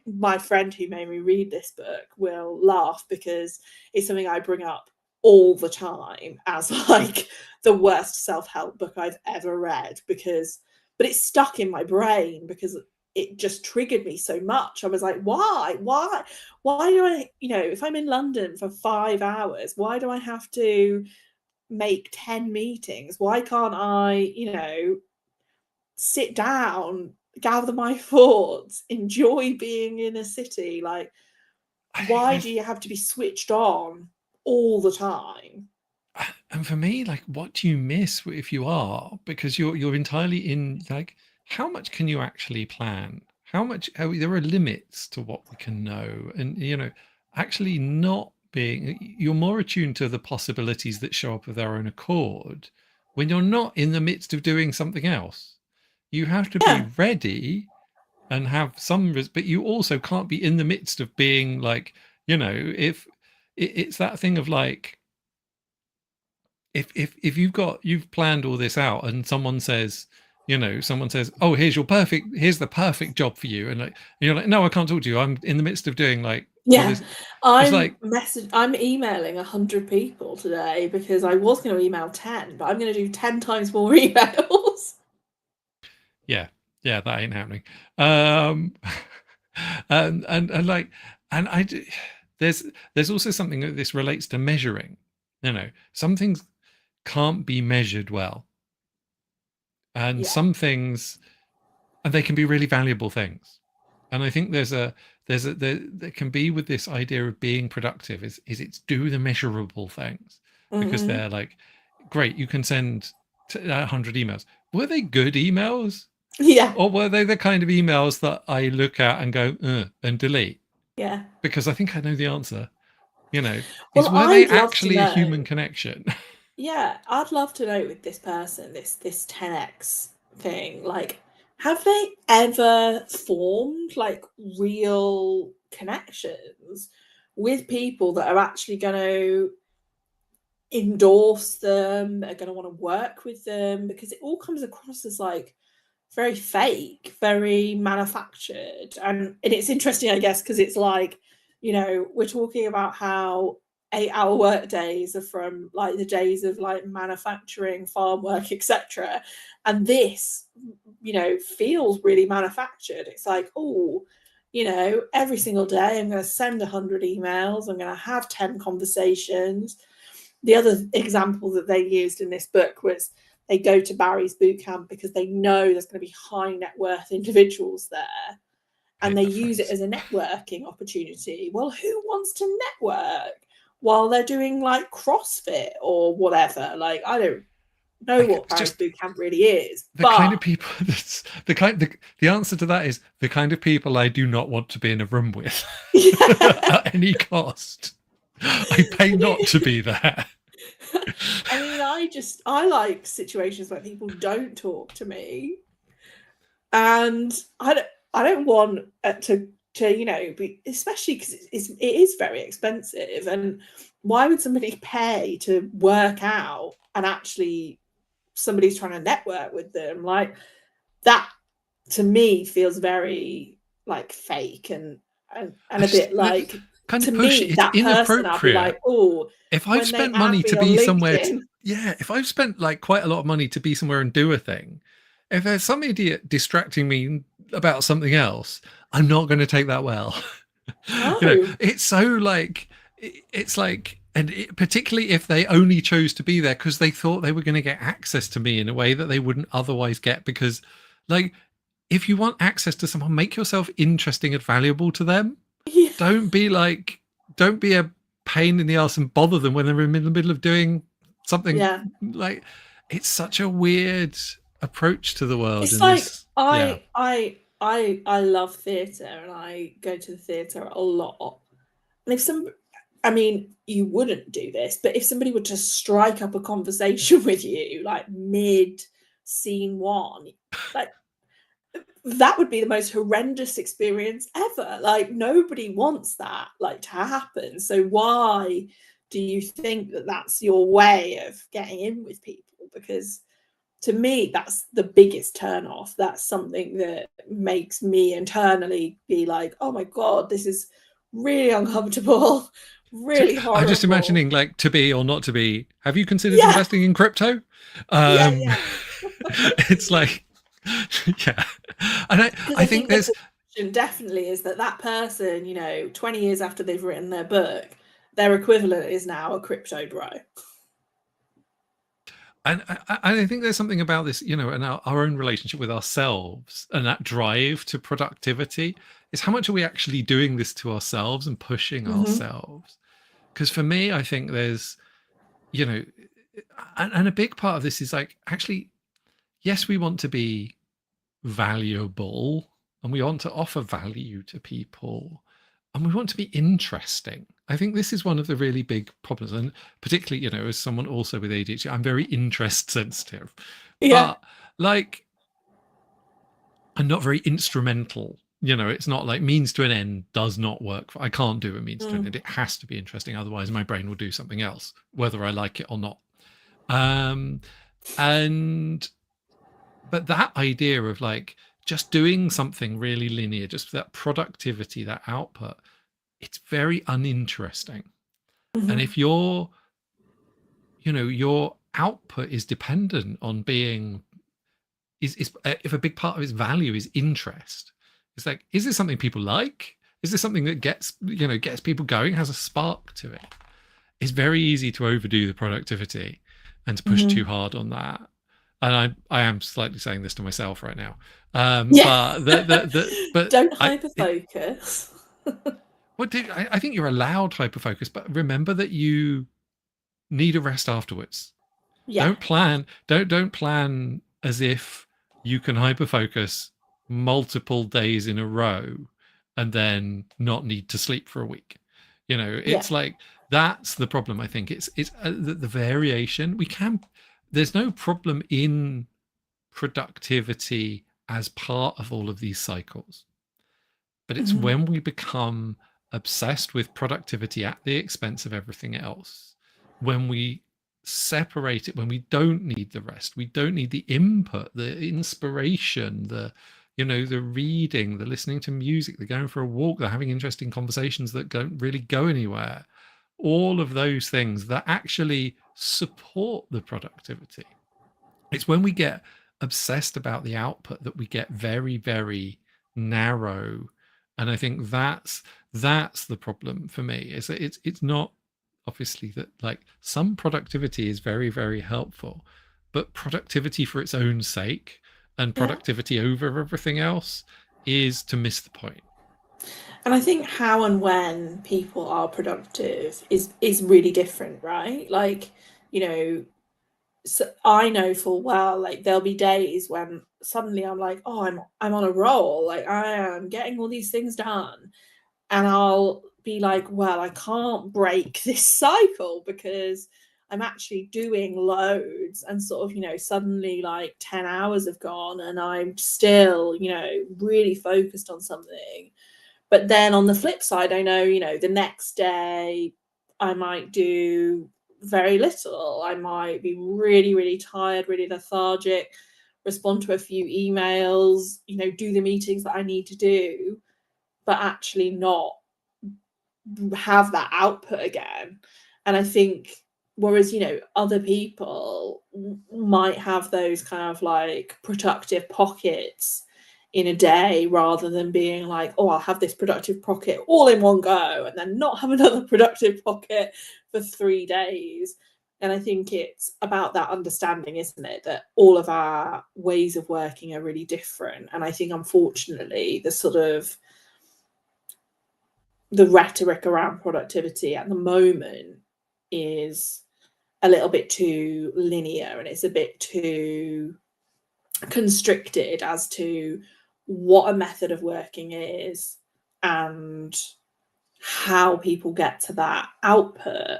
my friend who made me read this book will laugh, because it's something I bring up all the time as like the worst self-help book I've ever read, but it's stuck in my brain because it just triggered me so much. I was like, why do I, if I'm in London for 5 hours, why do I have to make 10 meetings? Why can't I, sit down, gather my thoughts, enjoy being in a city? Like, why do you have to be switched on all the time? And for me, like, what do you miss if you are? Because you're entirely in, like, how much can you actually plan? How much? There are limits to what we can know, and actually not being. You're more attuned to the possibilities that show up of their own accord when you're not in the midst of doing something else. You have to be Yeah. ready and have some, but you also can't be in the midst of being like, if it's that thing of like, if you've planned all this out and someone says, oh, here's the perfect job for you, and you're like, no, I can't talk to you, I'm in the midst of doing like all Yeah. this. It's like, I'm emailing 100 people today because I was going to email 10, but I'm going to do 10 times more emails. yeah, that ain't happening. And like, and I do, there's also something that this relates to measuring. Some things can't be measured well, and some things, and they can be really valuable things. And I think there can be with this idea of being productive is it's do the measurable things, because they're like, great, you can send 100 emails. Were they good emails? Yeah. Or were they the kind of emails that I look at and go and delete? Yeah. Because I think I know the answer. Well, Were they I'd love to actually a know. human connection? Yeah, I'd love to know with this person, this 10x thing, like, have they ever formed like real connections with people that are actually going to endorse them, that are going to want to work with them? Because it all comes across as like very fake, very manufactured. And it's interesting, I guess, because it's like, we're talking about how 8-hour work days are from like the days of like manufacturing, farm work, etc. And this, feels really manufactured. It's like, oh, every single day I'm going to send 100 emails, I'm going to have 10 conversations. The other example that they used in this book was they go to Barry's boot camp because they know there's going to be high net worth individuals there, and they use it as a networking opportunity. Well, who wants to network while they're doing like CrossFit or whatever? Like, I don't know what Barry's boot camp really is. The kind of people that's the answer to that is the kind of people I do not want to be in a room with at any cost. I pay not to be there. I mean, I like situations where people don't talk to me, and I don't want to be, especially because it is very expensive. And why would somebody pay to work out and actually somebody's trying to network with them? Like, that to me feels very like fake and a bit like, kind to of pushy. me, It's that inappropriate. person, I'll be like, oh, if I've spent money to be somewhere, if I've spent like quite a lot of money to be somewhere and do a thing, if there's some idiot distracting me about something else, I'm not going to take that well. No. It's so like, it's like, and particularly if they only chose to be there because they thought they were going to get access to me in a way that they wouldn't otherwise get. Because, like, if you want access to someone, make yourself interesting and valuable to them. Yeah. Don't be a pain in the ass and bother them when they're in the middle of doing something. Yeah. Like, it's such a weird approach to the world. It's like, I love theatre, and I go to the theatre a lot. And you wouldn't do this, but if somebody were to strike up a conversation with you, like mid scene one, like, that would be the most horrendous experience ever. Like, nobody wants that, like, to happen. So why do you think that that's your way of getting in with people? Because to me, that's the biggest turn off. That's something that makes me internally be like, oh my God, this is really uncomfortable, really horrible. I'm just imagining, like, to be or not to be. Have you considered investing in crypto? It's like, yeah. And I think there's definitely is that person, 20 years after they've written their book, their equivalent is now a crypto bro. And I think there's something about this, and our own relationship with ourselves and that drive to productivity is how much are we actually doing this to ourselves and pushing ourselves? Because for me, I think there's, and a big part of this is like, actually, yes, we want to be valuable and we want to offer value to people and we want to be interesting. I think this is one of the really big problems. And particularly, as someone also with ADHD, I'm very interest sensitive. Yeah. But like, I'm not very instrumental. It's not like means to an end does not work. I can't do a means to an end. It has to be interesting. Otherwise, my brain will do something else, whether I like it or not. But that idea of like just doing something really linear, just that productivity, that output, it's very uninteresting. And if your output is dependent on being, if a big part of its value is interest, it's like, is this something people like? Is this something that gets people going, has a spark to it? It's very easy to overdo the productivity and to push too hard on that. And I am slightly saying this to myself right now. But don't hyperfocus. I think you're allowed hyperfocus, but remember that you need a rest afterwards. Yeah. Don't plan as if you can hyperfocus multiple days in a row and then not need to sleep for a week. It's like, that's the problem. I think it's the variation. There's no problem in productivity as part of all of these cycles, but it's when we become obsessed with productivity at the expense of everything else, when we separate it, when we don't need the rest, we don't need the input, the inspiration, the reading, the listening to music, the going for a walk, the having interesting conversations that don't really go anywhere, all of those things that actually support the productivity. It's when we get obsessed about the output that we get very, very narrow And I think that's the problem for me, is that it's not, obviously, that like some productivity is very, very helpful, but productivity for its own sake and Yeah. productivity over everything else is to miss the point. And I think how and when people are productive is really different, right? Like, you know, so I know full well, like there'll be days when suddenly I'm like, oh, I'm on a roll, like I am getting all these things done, and I'll be like, well, I can't break this cycle because I'm actually doing loads, and sort of, suddenly like 10 hours have gone and I'm still, really focused on something. But then on the flip side, I know, the next day I might do very little. I might be really, really tired, really lethargic, respond to a few emails, do the meetings that I need to do, but actually not have that output again. And I think, whereas, other people might have those kind of like productive pockets in a day, rather than being like, oh, I'll have this productive pocket all in one go and then not have another productive pocket for 3 days. And I think it's about that understanding, isn't it, that all of our ways of working are really different. And I think, unfortunately, the rhetoric around productivity at the moment is a little bit too linear, and it's a bit too constricted as to what a method of working is and how people get to that output,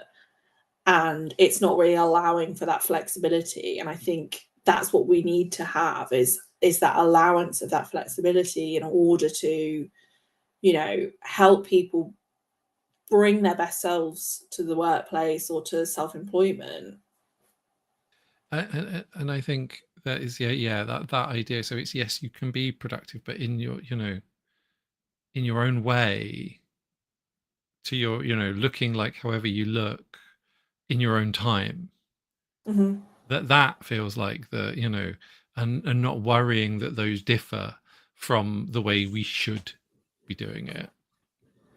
and it's not really allowing for that flexibility. And I think that's what we need to have, is that allowance of that flexibility in order to help people bring their best selves to the workplace or to self-employment. And I think that is, yeah, that idea. So it's, yes, you can be productive, but in your, in your own way, to your, looking like however you look in your own time. Mm-hmm. That feels like the, and not worrying that those differ from the way we should be doing it.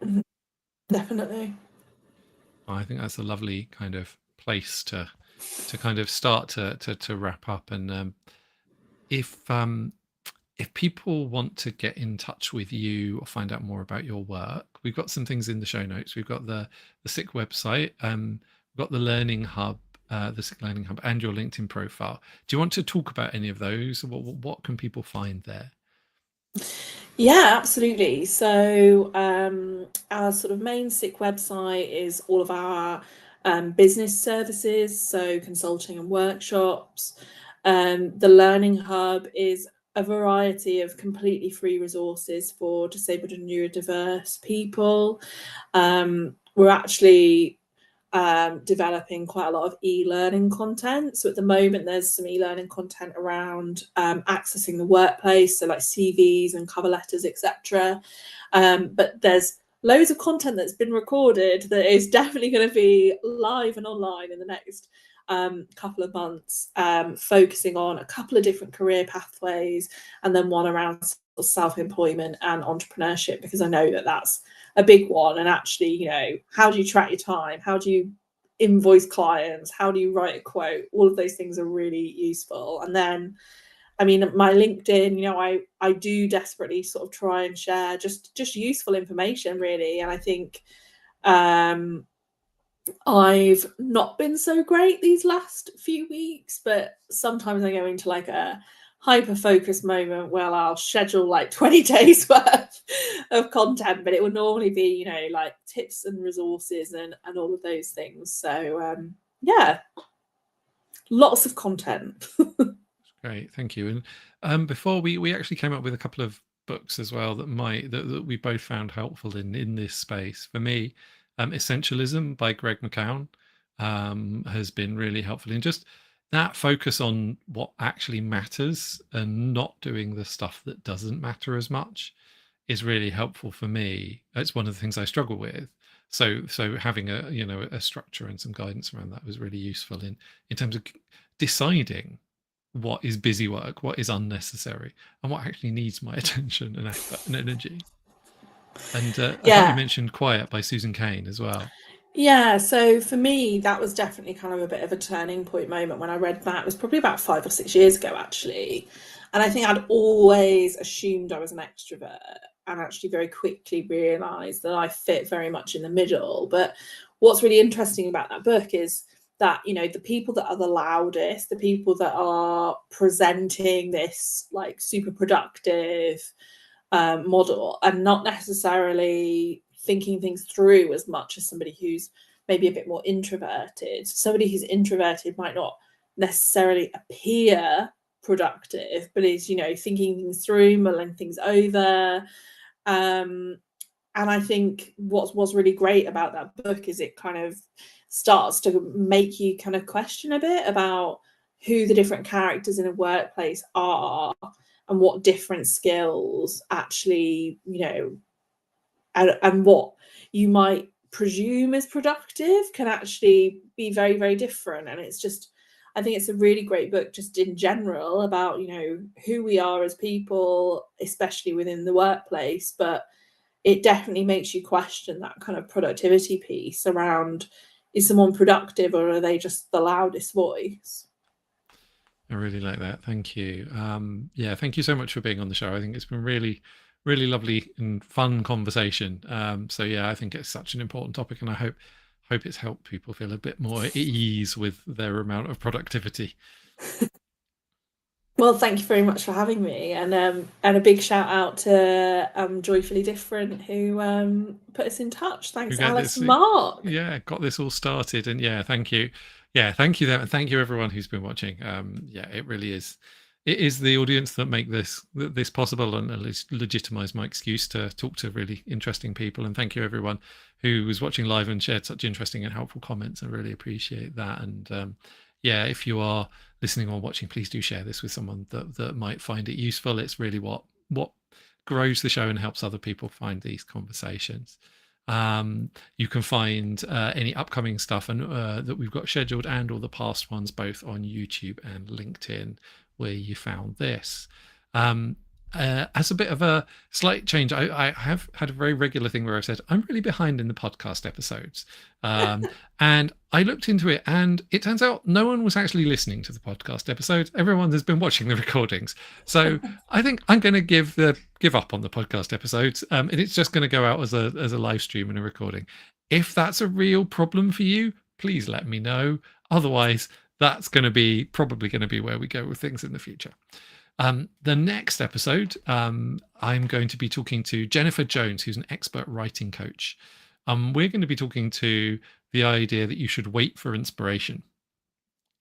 Mm-hmm. Definitely. I think that's a lovely kind of place to kind of start to wrap up. And if if people want to get in touch with you or find out more about your work, we've got some things in the show notes. We've got the SICK website, we've got the Learning Hub, the SICK Learning Hub, and your LinkedIn profile. Do you want to talk about any of those? What can people find there? Yeah, absolutely. So our sort of main SICK website is all of our business services, so consulting and workshops. The Learning Hub is a variety of completely free resources for disabled and neurodiverse people. We're actually developing quite a lot of e-learning content. So at the moment, there's some e-learning content around accessing the workplace, so like CVs and cover letters, etc. But there's loads of content that's been recorded that is definitely going to be live and online in the next couple of months, focusing on a couple of different career pathways, and then one around self-employment and entrepreneurship, because I know that that's a big one. And actually, how do you track your time? How do you invoice clients? How do you write a quote? All of those things are really useful. And then, I mean, my LinkedIn, I do desperately sort of try and share just useful information, really. And I think I've not been so great these last few weeks, but sometimes I go into like a hyper focus moment where I'll schedule like 20 days worth of content, but it will normally be, like tips and resources and all of those things. So yeah, lots of content. Great, thank you. And before we actually came up with a couple of books as well that we both found helpful in this space. For me, Essentialism by Greg McKeown has been really helpful in just that focus on what actually matters and not doing the stuff that doesn't matter as much is really helpful for me. It's one of the things I struggle with. So having a structure and some guidance around that was really useful in terms of deciding what is busy work, what is unnecessary, and what actually needs my attention and effort and energy. And I think you Yeah. mentioned Quiet by Susan Cain as well. Yeah, so for me, that was definitely kind of a bit of a turning point moment when I read that. It was probably about 5 or 6 years ago, actually. And I think I'd always assumed I was an extrovert and actually very quickly realized that I fit very much in the middle. But what's really interesting about that book is that, the people that are the loudest, the people that are presenting this like super productive model and not necessarily thinking things through as much as somebody who's maybe a bit more introverted. Somebody who's introverted might not necessarily appear productive, but is, thinking things through, mulling things over. Um, and I think what's really great about that book is it kind of starts to make you kind of question a bit about who the different characters in a workplace are and what different skills actually, and what you might presume is productive can actually be very, very different. And it's just, I think it's a really great book just in general about, who we are as people, especially within the workplace. But it definitely makes you question that kind of productivity piece around, is someone productive or are they just the loudest voice? I really like that. Thank you. Yeah, thank you so much for being on the show. I think it's been really, really lovely and fun conversation. So yeah, I think it's such an important topic, and I hope it's helped people feel a bit more at ease with their amount of productivity. Well, thank you very much for having me, and a big shout out to Joyfully Different who put us in touch. Who Thanks, get Alice this? and Mark. Yeah, got this all started, and yeah, thank you. Yeah, thank you them, and thank you everyone who's been watching. Yeah, it really is. It is the audience that make this possible and at least legitimize my excuse to talk to really interesting people. And thank you everyone who was watching live and shared such interesting and helpful comments. I really appreciate that. And yeah, if you are listening or watching, please do share this with someone that might find it useful. It's really what grows the show and helps other people find these conversations. You can find any upcoming stuff and that we've got scheduled and all the past ones both on YouTube and LinkedIn, where you found this. As a bit of a slight change, I have had a very regular thing where I've said I'm really behind in the podcast episodes, and I looked into it, and it turns out no one was actually listening to the podcast episodes. Everyone has been watching the recordings, so I think I'm going to give up on the podcast episodes, and it's just going to go out as a live stream and a recording. If that's a real problem for you, please let me know. Otherwise, that's probably going to be where we go with things in the future. The next episode, I'm going to be talking to Jennifer Jones, who's an expert writing coach. We're going to be talking to the idea that you should wait for inspiration.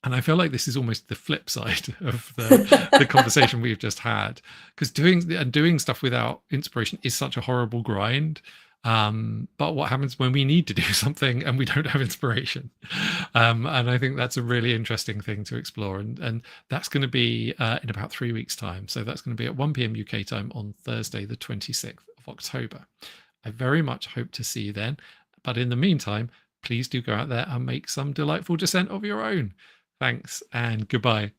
And I feel like this is almost the flip side of the conversation we've just had, because doing stuff without inspiration is such a horrible grind. But what happens when we need to do something and we don't have inspiration? And I think that's a really interesting thing to explore. And that's going to be in about 3 weeks' time. So that's going to be at 1 p.m. UK time on Thursday, the 26th of October. I very much hope to see you then. But in the meantime, please do go out there and make some delightful dissent of your own. Thanks and goodbye.